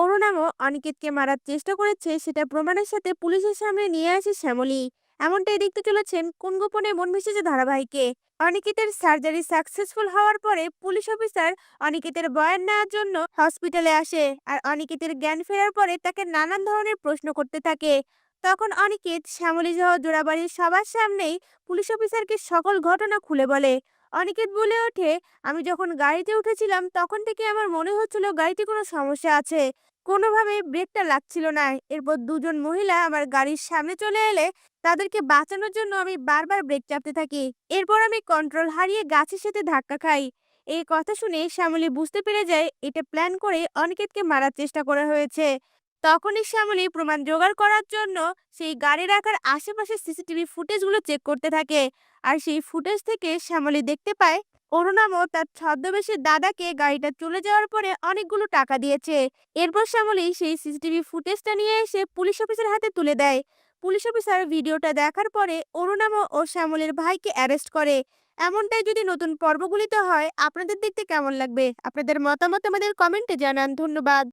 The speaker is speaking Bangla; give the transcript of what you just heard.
অরুণামও অনিকেতকে মারার চেষ্টা করেছে সেটা প্রমাণের সাথে পুলিশের সামনে নিয়ে আসে শ্যামলী। এমনটাই দেখতে চলেছেন কোন গোপনে মন ভেসেছে ধারাবাহিকে। অনিকেতের সার্জারি সাকসেসফুল হওয়ার পরে পুলিশ অফিসার অনিকেতের বয়ান নেওয়ার জন্য হসপিটালে আসে। আর অনিকেতের জ্ঞান ফেরার পরে তাকে নানান ধরনের প্রশ্ন করতে থাকে। তখন অনিকেত শ্যামলী সহ জোড়াবাড়ির সবার সামনেই পুলিশ অফিসারকে সকল ঘটনা খুলে বলে। অনিকেত বলে ওঠে, আমি যখন গাড়িতে উঠেছিলাম তখন থেকে আমার মনে হচ্ছিল গাড়িতে কোনো সমস্যা আছে। কোনোভাবে ব্রেকটা লাগছিল না। এরপর দুজন মহিলা আমার গাড়ির সামনে চলে এলে তাদেরকে বাঁচানোর জন্য আমি বারবার ব্রেক চাপতে থাকি। এরপর আমি কন্ট্রোল হারিয়ে গাছের সাথে ধাক্কা খাই। এই কথা শুনে শ্যামলী বুঝতে পেরে যায় এটা প্ল্যান করে অনিকেতকে মারার চেষ্টা করা হয়েছে। তখনই শ্যামলী প্রমাণ জোগাড় করার জন্য সেই গাড়ি রাখার আশেপাশে সিসিটিভি ফুটেজগুলো চেক করতে থাকে। আর সেই ফুটেজ থেকে শ্যামলী দেখতে পায় অরুণামও তার ছদ্মবেশের দাদাকে গাড়িটা চলে যাওয়ার পরে অনেকগুলো টাকা দিয়েছে। এরপর শ্যামলী সেই সিসিটিভি ফুটেজটা নিয়ে এসে পুলিশ অফিসার হাতে তুলে দেয়। পুলিশ অফিসার ভিডিওটা দেখার পরে অরুণামও ও শ্যামলীর ভাইকে অ্যারেস্ট করে। এমনটাই যদি নতুন পর্বগুলিতে হয় আপনাদের দেখতে কেমন লাগবে? আপনাদের মতামত আমাদের কমেন্টে জানান। ধন্যবাদ।